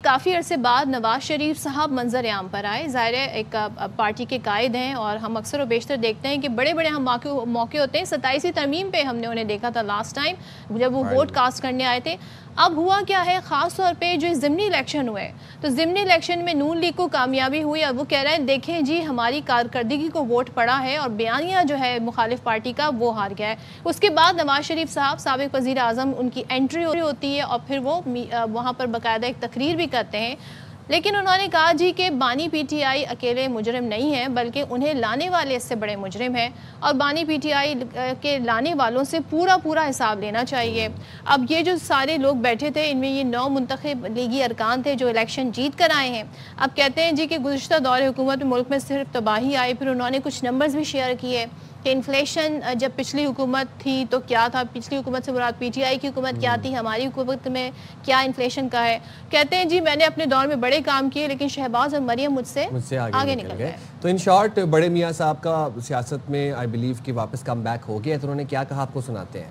کافی عرصے بعد نواز شریف صاحب منظر عام پر آئے. ظاہر ہے ایک پارٹی کے قائد ہیں اور ہم اکثر و بیشتر دیکھتے ہیں کہ بڑے بڑے ہم موقع ہوتے ہیں. 27 ترمیم پہ ہم نے انہیں دیکھا تھا لاسٹ ٹائم جب وہ ووٹ کاسٹ کرنے آئے تھے. اب ہوا کیا ہے, خاص طور پہ جو ضمنی الیکشن ہوئے تو ضمنی الیکشن میں نون لیگ کو کامیابی ہوئی اور وہ کہہ رہے ہیں دیکھیں جی ہماری کارکردگی کو ووٹ پڑا ہے اور بیانیہ جو ہے مخالف پارٹی کا وہ ہار گیا ہے. اس کے بعد نواز شریف صاحب سابق وزیر اعظم ان کی انٹری ہوتی ہے اور پھر وہ وہاں پر باقاعدہ ایک تقریر بھی کرتے ہیں. لیکن انہوں نے کہا جی کہ بانی پی ٹی آئی اکیلے مجرم نہیں ہیں بلکہ انہیں لانے والے اس سے بڑے مجرم ہیں اور بانی پی ٹی آئی کے لانے والوں سے پورا حساب لینا چاہیے. اب یہ جو سارے لوگ بیٹھے تھے ان میں یہ 9 منتخب لیگی ارکان تھے جو الیکشن جیت کر آئے ہیں. اب کہتے ہیں جی کہ گزشتہ دور حکومت میں ملک میں صرف تباہی آئی. پھر انہوں نے کچھ نمبرز بھی شیئر کیے کہ انفلیشن جب پچھلی حکومت تھی تو کیا تھا, پچھلی حکومت سے مراد پی ٹی آئی کی حکومت کیا تھی, ہماری حکومت میں کیا انفلیشن کا ہے. کہتے ہیں جی میں نے اپنے دور میں بڑے کام کیے لیکن شہباز اور مریم مجھ سے آگے نکل گئے. تو ان شارٹ بڑے میاں صاحب کا سیاست میں آئی بلیو کہ واپس کم بیک ہو گیا, تو انہوں نے کیا کہا آپ کو سناتے ہیں.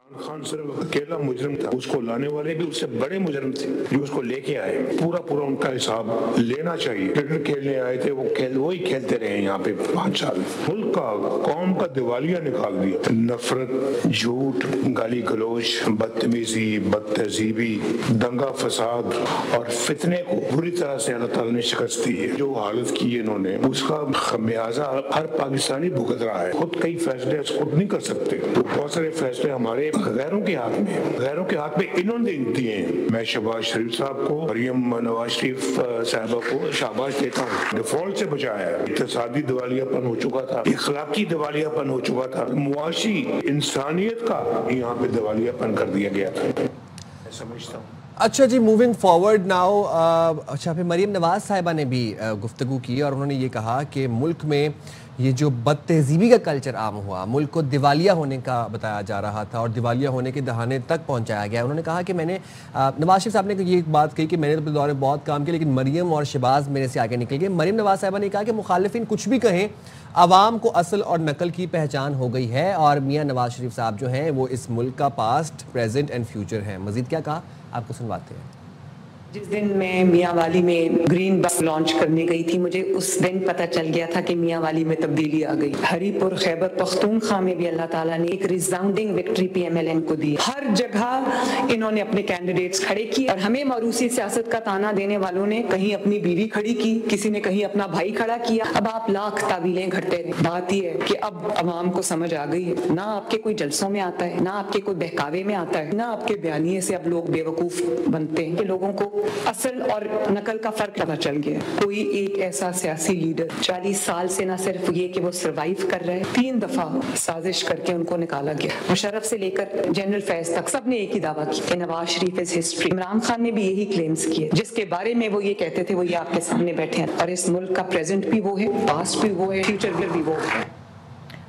خان صرف اکیلا مجرم تھا, اس کو لانے والے بھی اس سے بڑے مجرم تھے جو اس کو لے کے آئے. پورا ان کا حساب لینا چاہیے. کرکٹ کھیلنے آئے تھے وہی کھیلتے رہے یہاں پہ 5 سال. ملک کا قوم کا دیوالیہ نکال دیا. نفرت, جھوٹ, گالی گلوچ, بدتمیزی, بدتہذیبی, دنگا فساد اور فتنے کو بری طرح سے اللہ تعالیٰ نے شکست دی ہے. جو حالت کی انہوں نے اس کا خمیازہ ہر پاکستانی بھگت رہا ہے. خود کئی فیصلے خود نہیں کر سکتے. بہت سارے فیصلے ہمارے غیروں کے ہاتھ میں انہوں نے دیے ہیں. میں شہباز شریف صاحب کو, مریم نواز شریف صاحبہ کو شاباش دیتا ہوں. ڈیفالٹ سے بچایا ہے. اقتصادی دیوالیہ پن ہو چکا تھا, اخلاقی دیوالیہ پن ہو چکا تھا, معاشی انسانیت کا یہاں پہ دیوالیہ پن کر دیا گیا تھا, میں سمجھتا ہوں. اچھا جی, موونگ فارورڈ ناؤ. اچھا پھر مریم نواز صاحبہ نے بھی گفتگو کی اور انہوں نے یہ کہا کہ ملک میں یہ جو بد تہذیبی کا کلچر عام ہوا, ملک کو دیوالیہ ہونے کا بتایا جا رہا تھا اور دیوالیہ ہونے کے دہانے تک پہنچایا گیا. انہوں نے کہا کہ میں نے, نواز شریف صاحب نے یہ بات کہی کہ میں نے اپنے دور میں بہت کام کیا لیکن مریم اور شہباز میرے سے آگے نکل گئے. مریم نواز صاحبہ نے کہا کہ مخالفین کچھ بھی کہیں, عوام کو اصل اور نقل کی پہچان ہو گئی ہے اور میاں نواز شریف صاحب جو ہیں وہ اس ملک کا پاسٹ, پریزنٹ اینڈ فیوچر ہیں. مزید کیا کہا آپ کو سنواتے ہیں. جس دن میں میاں والی میں گرین بس لانچ کرنے گئی تھی, مجھے اس دن پتہ چل گیا تھا کہ میاں والی میں تبدیلی آ گئی. ہری پور خیبر پختونخوا میں بھی اللہ تعالیٰ نے ایک resounding victory P M L N کو دی. ہر جگہ انہوں نے اپنے کینڈیڈیٹس کھڑے کیے اور ہمیں موروثی سیاست کا تانا دینے والوں نے کہیں اپنی بیوی کھڑی کی, کسی نے کہیں اپنا بھائی کھڑا کیا. اب آپ لاکھ تعویلیں گھڑتے رہے. بات یہ ہے کہ اب عوام کو سمجھ آ گئی ہے, نہ آپ کے کوئی جلسوں میں آتا ہے, نہ آپ کے کوئی بہکاوے میں آتا ہے, نہ آپ کے بیانیے سے اب لوگ بیوقوف بنتے ہیں کہ لوگوں کو اصل اور نقل کا فرق پتہ چل گیا. کوئی ایک ایسا سیاسی لیڈر 40 سال سے نہ صرف یہ کہ وہ سروائیو کر رہے, 3 دفعہ سازش کر کے ان کو نکالا گیا. مشرف سے لے کر جنرل فیض تک سب نے ایک ہی دعویٰ کیا کہ نواز شریف از ہسٹری. عمران خان نے بھی یہی کلیمز کیے جس کے بارے میں وہ یہ کہتے تھے, وہ یہ آپ کے سامنے بیٹھے ہیں. اور اس ملک کا پریزنٹ بھی وہ ہے, پاسٹ بھی وہ ہے, فیوچر بھی وہ ہے.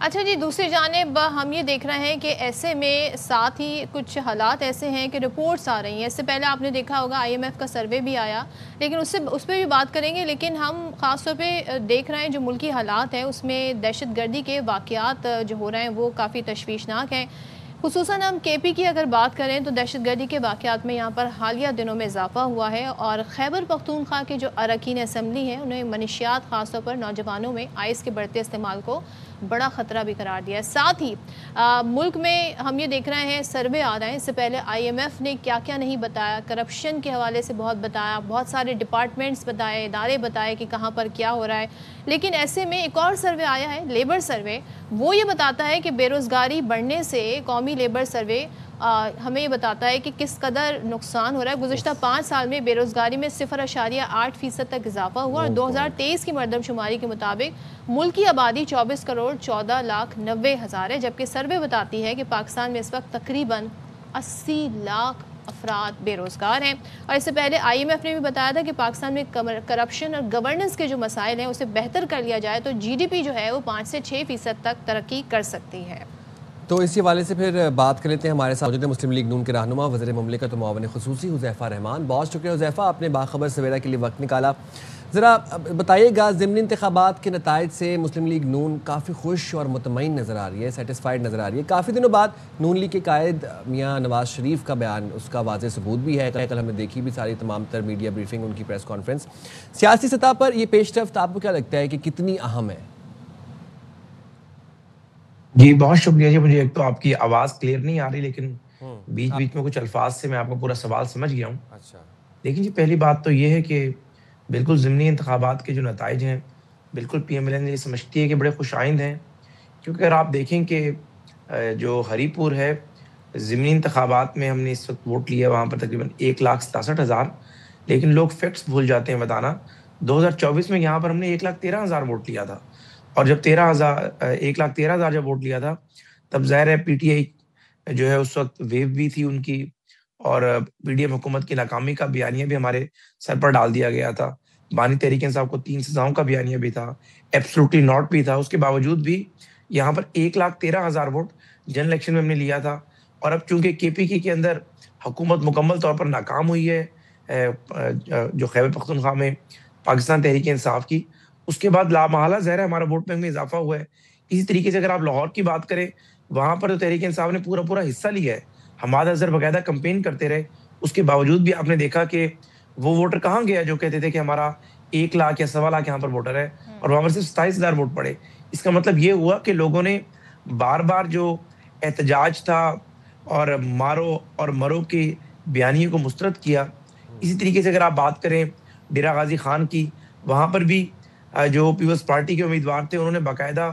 اچھا جی, دوسری جانب ہم یہ دیکھ رہے ہیں کہ ایسے میں ساتھ ہی کچھ حالات ایسے ہیں کہ رپورٹس آ رہی ہیں. اس سے پہلے آپ نے دیکھا ہوگا آئی ایم ایف کا سروے بھی آیا, لیکن اس پہ بھی بات کریں گے. لیکن ہم خاص طور پہ دیکھ رہے ہیں جو ملکی حالات ہیں اس میں دہشت گردی کے واقعات جو ہو رہے ہیں وہ کافی تشویشناک ہیں. خصوصاً ہم کے پی کی اگر بات کریں تو دہشت گردی کے واقعات میں یہاں پر حالیہ دنوں میں اضافہ ہوا ہے اور خیبر پختونخوا کے جو اراکین اسمبلی ہیں انہیں منشیات خاص طور پر نوجوانوں میں آئس کے بڑھتے استعمال کو بڑا خطرہ بھی قرار دیا ہے. ساتھ ہی ملک میں ہم یہ دیکھ رہے ہیں سروے آ رہے ہیں. اس سے پہلے آئی ایم ایف نے کیا کیا نہیں بتایا, کرپشن کے حوالے سے بہت بتایا, بہت سارے ڈپارٹمنٹس بتائے, ادارے بتائے کہ کہاں پر کیا ہو رہا ہے. لیکن ایسے میں ایک اور سروے آیا ہے, لیبر سروے. وہ یہ بتاتا ہے کہ بے روزگاری بڑھنے سے قومی لیبر سروے ہمیں یہ بتاتا ہے کہ کس قدر نقصان ہو رہا ہے. گزشتہ 5 سال میں بے روزگاری میں 0.8% تک اضافہ ہوا اور 2023 کی مردم شماری کے مطابق ملک کی آبادی 24,14,90,000 ہے, جبکہ سروے بتاتی ہے کہ پاکستان میں اس وقت تقریباً 80 لاکھ افراد بے روزگار ہیں. اور اس سے پہلے آئی ایم ایف نے بھی بتایا تھا کہ پاکستان میں کرپشن اور گورننس کے جو مسائل ہیں اسے بہتر کر لیا جائے تو جی ڈی پی جو ہے وہ 5 سے 6% تک ترقی کر سکتی ہے. تو اسی حوالے سے پھر بات کر لیتے ہیں. ہمارے ساتھ موجود ہیں مسلم لیگ نون کے رہنما وزیر مملکت و معاون خصوصی حذیفہ رحمان. بہت شکریہ حذیفہ, آپ نے باخبر سویرا کے لیے وقت نکالا. ذرا بتائیے گا ضمنی انتخابات کے نتائج سے مسلم لیگ نون کافی خوش اور مطمئن نظر آ رہی ہے، سیٹسفائیڈ نظر آ رہی ہے. کافی دنوں بعد نون لیگ کے قائد میاں نواز شریف کا بیان، اس کا واضح ثبوت بھی ہے. کل ہم نے دیکھی بھی ساری تمام تر میڈیا بریفنگ، ان کی پریس کانفرنس. سیاسی سطح پر یہ پیش رفت آپ کو کیا لگتا ہے کہ کتنی اہم ہے؟ جی بہت شکریہ جی. مجھے ایک تو آپ کی آواز کلیئر نہیں آ رہی، لیکن بیچ بیچ میں کچھ الفاظ سے میں آپ کا پورا سوال سمجھ گیا ہوں. اچھا، لیکن جی پہلی بات تو یہ ہے کہ بالکل ضمنی انتخابات کے جو نتائج ہیں، بالکل پی ایم ایل این یہ سمجھتی ہے کہ بڑے خوش آئند ہیں. کیونکہ اگر آپ دیکھیں کہ جو ہری پور ہے، ضمنی انتخابات میں ہم نے اس وقت ووٹ لیا وہاں پر تقریباً 1,67,000، لیکن لوگ فیکٹس بھول جاتے ہیں بتانا. 2024 میں یہاں پر ہم نے 1,13,000 ووٹ لیا تھا، اور جب 1,13,000 جب ووٹ لیا تھا تب ظاہر ہے پی ٹی آئی جو ہے اس وقت ویو بھی تھی ان کی، اور پی ڈی ایم حکومت کی ناکامی کا بیانیہ بھی ہمارے سر پر ڈال دیا گیا تھا. بانی تحریک انصاف کو 3 سزاؤں کا بیانیہ بھی تھا، ایبسلوٹلی ناٹ بھی تھا. اس کے باوجود بھی یہاں پر 1,13,000 ووٹ جنرل الیکشن میں ہم نے لیا تھا. اور اب چونکہ کے پی کے اندر حکومت مکمل طور پر ناکام ہوئی ہے جو خیبر پختونخوا میں پاکستان تحریک انصاف کی، اس کے بعد لامحالہ ظاہر ہے ہمارا ووٹ بینک میں اضافہ ہوا ہے. اسی طریقے سے اگر آپ لاہور کی بات کریں، وہاں پر تو تحریک انصاف نے پورا حصہ لیا ہے. حماد اظہر باقاعدہ کمپین کرتے رہے، اس کے باوجود بھی آپ نے دیکھا کہ وہ ووٹر کہاں گیا جو کہتے تھے کہ ہمارا 1 لاکھ یا 1.25 لاکھ یہاں پر ووٹر ہے، اور وہاں پر صرف 27,000 ووٹ پڑے. اس کا مطلب یہ ہوا کہ لوگوں نے بار بار جو احتجاج تھا اور مارو اور مرو کے بیانیے کو مسترد کیا. اسی طریقے سے اگر آپ بات کریں ڈیرہ غازی خان کی، وہاں پر بھی جو پیپلز پارٹی کے امیدوار تھے انہوں نے باقاعدہ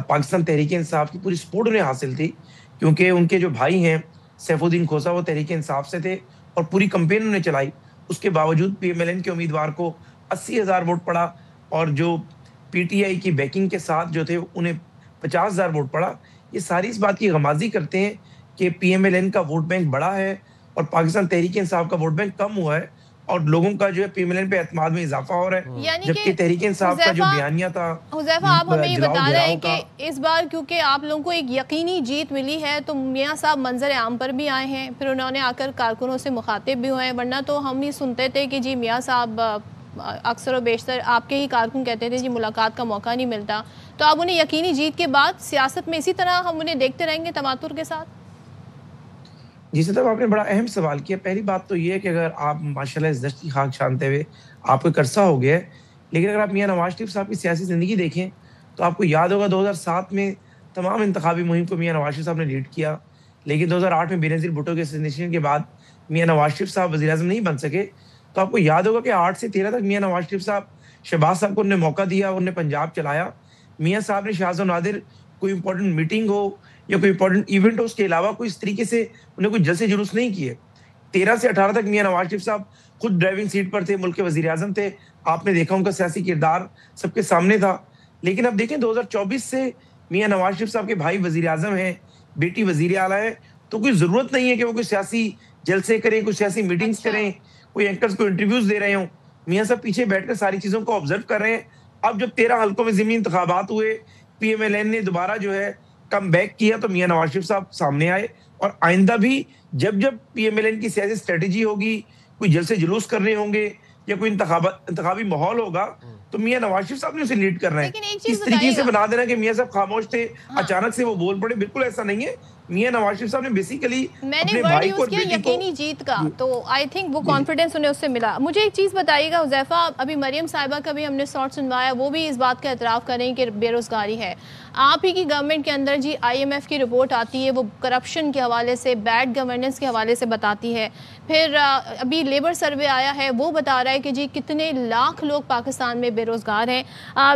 پاکستان تحریک انصاف کی پوری سپورٹ انہیں حاصل تھی، کیونکہ ان کے جو بھائی ہیں سیف الدین کھوسا وہ تحریک انصاف سے تھے اور پوری کمپین انہوں نے چلائی. اس کے باوجود پی ایم ایل این کے امیدوار کو 80,000 ووٹ پڑا، اور جو پی ٹی آئی کی بیکنگ کے ساتھ جو تھے انہیں 50,000 ووٹ پڑا. یہ ساری اس بات کی غمازی کرتے ہیں کہ پی ایم ایل این کا ووٹ بینک بڑا ہے اور پاکستان تحریک انصاف کا ووٹ بینک کم ہوا ہے، اور لوگوں کا جو ہے پی ایم ایل این پہ اعتماد میں اضافہ ہو رہا ہے. جبکہ تحریک انصاف کا جو بیانیہ تھا، حذیفہ آپ ہمیں یہ بتا رہے ہیں کہ اس بار کیونکہ آپ لوگوں کو ایک یقینی جیت ملی ہے تو میاں صاحب منظر عام پر بھی آئے ہیں، پھر انہوں نے آ کر کارکنوں سے مخاطب بھی ہوئے ہیں. ورنہ تو ہم ہی سنتے تھے کہ جی میاں صاحب اکثر و بیشتر آپ کے ہی کارکن کہتے تھے جی ملاقات کا موقع نہیں ملتا. تو آپ انہیں یقینی جیت کے بعد سیاست میں اسی طرح ہم انہیں دیکھتے رہیں گے تواتر کے ساتھ؟ جی صاحب آپ نے بڑا اہم سوال کیا. پہلی بات تو یہ ہے کہ اگر آپ ماشاءاللہ اس دشت کی خاک چھانتے ہوئے آپ کو عرصہ ہو گیا ہے، لیکن اگر آپ میاں نواز شریف صاحب کی سیاسی زندگی دیکھیں تو آپ کو یاد ہوگا 2007 میں تمام انتخابی مہم کو میاں نواز شریف صاحب نے لیڈ کیا، لیکن 2008 میں بینظیر بھٹو کے اسینیشن کے بعد میاں نواز شریف صاحب وزیر اعظم نہیں بن سکے. تو آپ کو یاد ہوگا کہ 8 سے 13 تک میاں نواز شریف صاحب شہباز صاحب کو انہوں نے موقع دیا، انہوں نے پنجاب چلایا. میاں صاحب نے شاذ و نادر کوئی امپورٹنٹ میٹنگ ہو یا کوئی امپورٹنٹ ایونٹ ہو، اس کے علاوہ کوئی اس طریقے سے انہیں کوئی جلسے جلوس نہیں کیے. 13 سے 18 تک میاں نواز شریف صاحب خود ڈرائیونگ سیٹ پر تھے، ملک کے وزیر اعظم تھے. آپ نے دیکھا ان کا سیاسی کردار سب کے سامنے تھا. لیکن اب دیکھیں 2024 سے میاں نواز شریف صاحب کے بھائی وزیر اعظم ہیں، بیٹی وزیر اعلیٰ ہے، تو کوئی ضرورت نہیں ہے کہ وہ کوئی سیاسی جلسے کریں، کوئی سیاسی میٹنگز کریں، کوئی اینکرز کو انٹرویوز دے رہے ہوں. میاں صاحب پیچھے بیٹھ کر ساری چیزوں کو آبزرو کر رہے ہیں. اب جب 13 حلقوں میں ضمنی انتخابات ہوئے، پی ایم ایل این نے دوبارہ جو ہے کم بیک کیا، تو میاں نواز شریف صاحب سامنے آئے. اور آئندہ بھی جب پی ایم ایل این کی سیاسی اسٹریٹجی ہوگی، کوئی جلسے جلوس کرنے ہوں گے یا کوئی انتخابی ماحول ہوگا، تو میاں نواز شریف صاحب نے اسے لیڈ کرنا ہے. اس طریقے سے بنا دینا کہ میاں صاحب خاموش تھے اچانک سے وہ بول پڑے، بالکل ایسا نہیں ہے. میاں نواز شریف صاحب نے بیسیکلی میں نے ورڈ یوز کیا یقینی جیت کا، تو آئی تھنک وہ کانفیڈنس انہیں اس سے ملا. مجھے ایک چیز بتائیے گا حذیفہ، ابھی مریم صاحبہ کا بھی ہم نے شارٹ سنوایا، وہ بھی اس بات کا اعتراف کریں کہ بے روزگاری ہے. آپ ہی کی گورنمنٹ کے اندر جی آئی ایم ایف کی رپورٹ آتی ہے، وہ کرپشن کے حوالے سے، بیڈ گورننس کے حوالے سے بتاتی ہے. پھر ابھی لیبر سروے آیا ہے، وہ بتا رہا ہے کہ جی کتنے لاکھ لوگ پاکستان میں بے روزگار ہیں.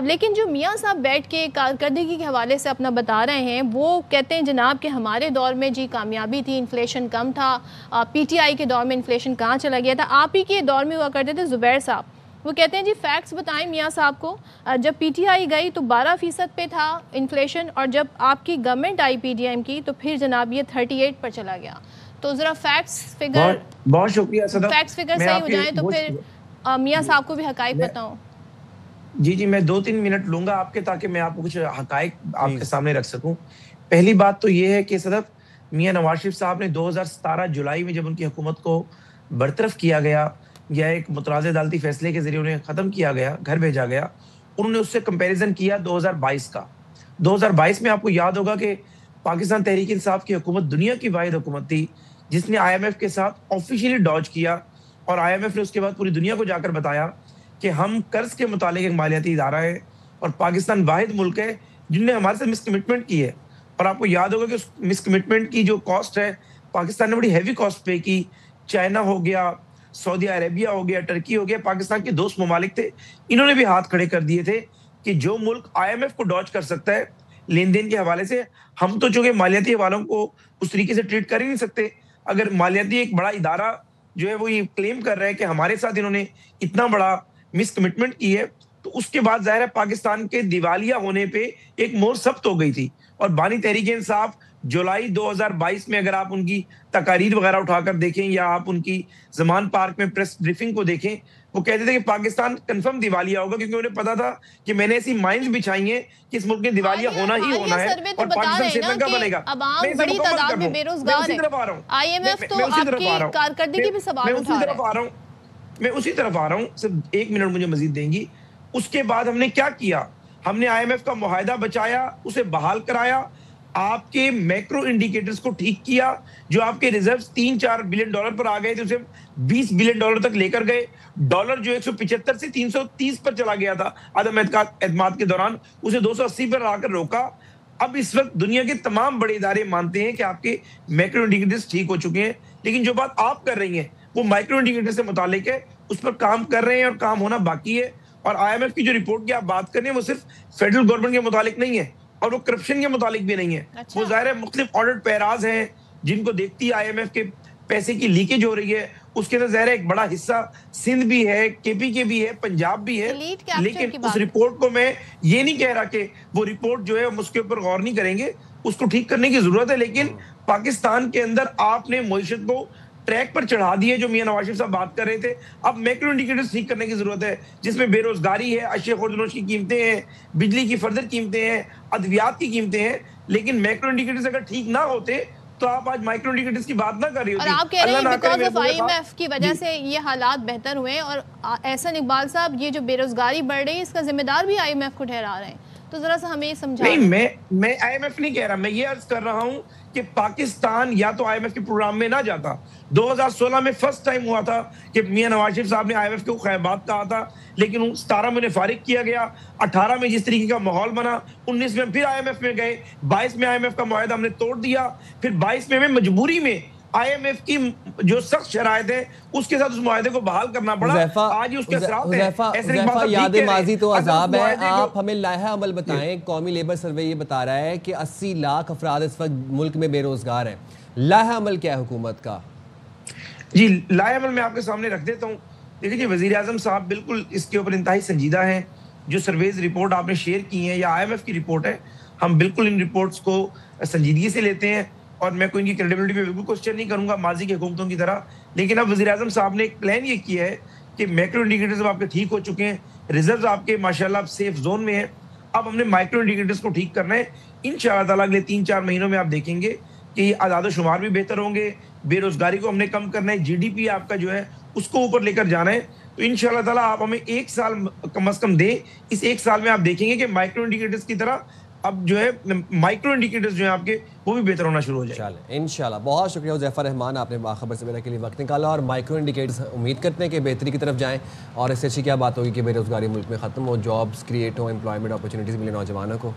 لیکن جو میاں صاحب بیٹھ کے کارکردگی کے حوالے سے اپنا بتا رہے ہیں، وہ کہتے ہیں جناب کہ ہمارے دور میں جی کامیابی تھی، انفلیشن کم تھا. پی ٹی آئی کے دور میں انفلیشن کہاں چلا گیا تھا؟ آپ ہی کے دور میں ہوا کرتے تھے زبیر صاحب، وہ کہتے ہیں جی فیکٹس بتائیں میاں صاحب کو. جب پی ٹی آئی گئی تو 12% پہ تھا انفلیشن، اور جب آپ کی گورنمنٹ آئی پی ڈی ایم کی تو پھر جناب یہ 38 پر چلا گیا. تو ذرا فیکٹس فگر بہت شکریہ صدف، فیکٹس فگر صحیح ہو جائیں تو پھر میاں صاحب کو بھی حقائق بتاؤں. جی میں 2-3 منٹ لوں گا آپ کے، تاکہ میں آپ کو کچھ حقائق آپ کے سامنے رکھ سکوں. پہلی بات تو یہ ہے کہ صدف میاں نواز شریف صاحب نے 2017 جولائی میں جب ان کی حکومت کو برطرف کیا گیا، یا ایک متنازع عدالتی فیصلے کے ذریعے انہیں ختم کیا گیا, گھر بھیجا گیا, انہوں نے اس سے کمپیریزن کیا 2022 کا. 2022 میں آپ کو یاد ہوگا کہ پاکستان تحریک انصاف کی حکومت دنیا کی واحد حکومت تھی جس نے آئی ایم ایف کے ساتھ آفیشیلی ڈاج کیا, اور آئی ایم ایف نے اس کے بعد پوری دنیا کو جا کر بتایا کہ ہم قرض کے متعلق ایک مالیاتی ادارہ ہے اور پاکستان واحد ملک ہے جن نے ہمارے سے مس کمٹمنٹ کی ہے. اور آپ کو یاد ہوگا کہ اس مس کمٹمنٹ کی جو کاسٹ ہے پاکستان نے بڑی ہیوی کاسٹ پے کی. چائنا ہو گیا, سعودی عربیہ ہو گیا, ٹرکی ہو گیا, پاکستان کے دوست ممالک تھے, انہوں نے بھی ہاتھ کھڑے کر دیے تھے کہ جو ملک آئی ایم ایف کو ڈاج کر سکتا ہے لین دین کے حوالے سے, ہم تو چونکہ مالیاتی حوالوں کو اس طریقے سے ٹریٹ کر ہی نہیں سکتے. اگر مالیاتی ایک بڑا ادارہ جو ہے وہ یہ کلیم کر رہا ہے کہ ہمارے ساتھ انہوں نے اتنا بڑا مس کمٹمنٹ کی ہے, تو اس کے بعد ظاہر ہے پاکستان کے دیوالیہ ہونے پہ ایک مہر ثبت ہو گئی تھی. اور بانی تحریک انصاف جولائی 2022 میں اگر آپ ان کی تقاریر وغیرہ اٹھا کر دیکھیں یا آپ ان کی زمان پارک میں پریس بریفنگ کو دیکھیں, وہ کہتے تھے کہ پاکستان کنفرم دیوالیہ ہوگا, کیونکہ انہیں پتا تھا کہ میں نے ایسی مائنز بچھائی ہیں کہ اس ملک میں دیوالیہ ہونا ہی ہونا ہے اور پاکستان سری لنکا بنے گا. عوام بڑی تعداد میں بے روزگار ہے, آئی ایم ایف تو آپ کی کارکردگی پہ سوال اٹھا رہا ہے. میں اسی طرف آ رہا ہوں, صرف ایک منٹ مجھے مزید دیں گی. اس کے بعد ہم نے کیا کیا, ہم نے آئی ایم ایف کا معاہدہ بچایا, اسے بحال کرایا, آپ کے میکرو انڈیکیٹرز کو ٹھیک کیا, جو آپ کے ریزروز 3-4 بلین ڈالر پر آ گئے تھے اسے 20 بلین ڈالر تک لے کر گئے. ڈالر جو 175 سے 330 پر چلا گیا تھا عدم اعتماد کے دوران, اسے 280 پر آ کر روکا. اب اس وقت دنیا کے تمام بڑے ادارے مانتے ہیں کہ آپ کے میکرو انڈیکیٹرز ٹھیک ہو چکے ہیں, لیکن جو بات آپ کر رہی ہیں وہ مائکرو انڈیکیٹر سے متعلق ہے, اس پر کام کر رہے ہیں اور کام ہونا باقی ہے. اور آئی ایم ایف کی جو رپورٹ کی آپ بات کر رہے ہیں وہ صرف فیڈرل گورنمنٹ کے متعلق نہیں ہے اور وہ کرپشن کے متعلق بھی نہیں ہے. وہ ظاہر ہے مختلف آڈٹ پیراز ہیں جن کو دیکھتی ہے آئی ایم ایف کے پیسے کی لیکیج ہو رئی ہے, اس کے اندر ظاہر ہے ایک بڑا حصہ سندھ بھی ہے, کے پی کے بھی ہے, پنجاب بھی ہے. لیکن اس رپورٹ کو میں یہ نہیں کہہ رہا کہ وہ رپورٹ جو ہے ہم اس کے اوپر غور نہیں کریں گے, اس کو ٹھیک کرنے کی ضرورت ہے. لیکن پاکستان کے اندر آپ نے معیشت کو ٹریک پر چڑھا دیے جو میاں نواز شریف صاحب بات کر رہے تھے. اب میکرو انڈیکیٹرز ٹھیک کرنے کی ضرورت ہے جس میں بے روزگاری ہے, اشیاء خوردنوش کی قیمتیں ہیں, بجلی کی فردر قیمتیں ہیں, ادویات کی قیمتیں ہیں. لیکن میکرو انڈیکیٹرز اگر ٹھیک نہ ہوتے تو آپ آج مائکرو انڈیکیٹرز کی بات نہ کر رہی ہوتی. اور آپ کہہ رہے ہیں because of I M F کی وجہ سے یہ حالات بہتر ہوئے ہیں. اور احسن اقبال صاحب, یہ جو بے روزگاری بڑھ رہی ہے اس کا ذمہ دار بھی آئی ایم ایف کو ٹھہرا رہے ہیں, تو ذرا سا ہمیں یہ سمجھائیں. نہیں, میں آئی ایم ایف نہیں کہہ رہا, میں یہ عرض کر رہا ہوں کہ پاکستان یا تو آئی ایم ایف کے پروگرام میں نہ جاتا. 2016 میں فرسٹ ٹائم ہوا تھا کہ میاں نواز شریف صاحب نے آئی ایم ایف کو خیبات کہا تھا, لیکن 17 میں انہیں فارغ کیا گیا. 18 میں جس طریقے کا ماحول بنا, 19 میں پھر آئی ایم ایف میں گئے, 22 میں آئی ایم ایف کا معاہدہ ہم نے توڑ دیا, پھر 22 میں مجبوری میں آئی ایم ایف کی جو سخت شرائط ہے اس کے ساتھ اس معاہدے کو بحال کرنا پڑا. آج اس کے اثرات ہیں. یاد ماضی تو عذاب ہے. آپ ہمیں لائحہ عمل بتائیں. قومی لیبر سروے یہ بتا رہا ہے کہ 80 لاکھ افراد اس وقت ملک میں بے روزگار ہیں. لائحہ عمل کیا ہے حکومت کا؟ جی, لائحہ عمل میں آپ کے سامنے رکھ دیتا ہوں. دیکھیں جی, وزیر اعظم صاحب بالکل اس کے اوپر انتہائی سنجیدہ ہیں. جو سرویز رپورٹ آپ نے شیئر کی ہیں یا آئی ایم ایف کی رپورٹ ہے, ہم بالکل ان رپورٹس کو سنجیدگی سے لیتے ہیں اور میں کوئی ان کی کریڈیبلٹی پہ بالکل کوشچن نہیں کروں گا ماضی کی حکومتوں کی طرح. لیکن اب وزیر اعظم صاحب نے ایک پلان یہ کیا ہے کہ میکرو انڈیکیٹرز اب آپ کے ٹھیک ہو چکے ہیں, ریزروز آپ کے ماشاءاللہ اب سیف زون میں ہیں. اب ہم نے مائکرو انڈیکیٹرز کو ٹھیک کرنا ہے. انشاءاللہ تعالیٰ اگلے 3-4 مہینوں میں آپ دیکھیں گے کہ یہ اعداد و شمار بھی بہتر ہوں گے, بے روزگاری کو ہم نے کم کرنا ہے, جی ڈی پی آپ کا جو ہے اس کو اوپر لے کر جانا ہے. تو انشاءاللہ تعالیٰ آپ ہمیں 1 سال کم از کم دیں. اس 1 سال میں آپ دیکھیں گے کہ مائکرو انڈیکیٹرز کی طرح اب جو ہے مائکرو انڈیکیٹرز جو ہیں آپ کے وہ بھی بہتر ہونا شروع ہو جائے. انشاءاللہ. بہت شکریہ حذیفہ رحمان, آپ نے باخبر سے میرے کے لیے وقت نکالا. اور مائکرو انڈیکیٹرز امید کرتے ہیں کہ بہتری کی طرف جائیں, اور اس سے اچھی کیا بات ہوگی کہ بے روزگاری ملک میں ختم ہو, جابس کریٹ ہوں, امپلائمنٹ اپرچونیٹیز ملے نوجوانوں کو.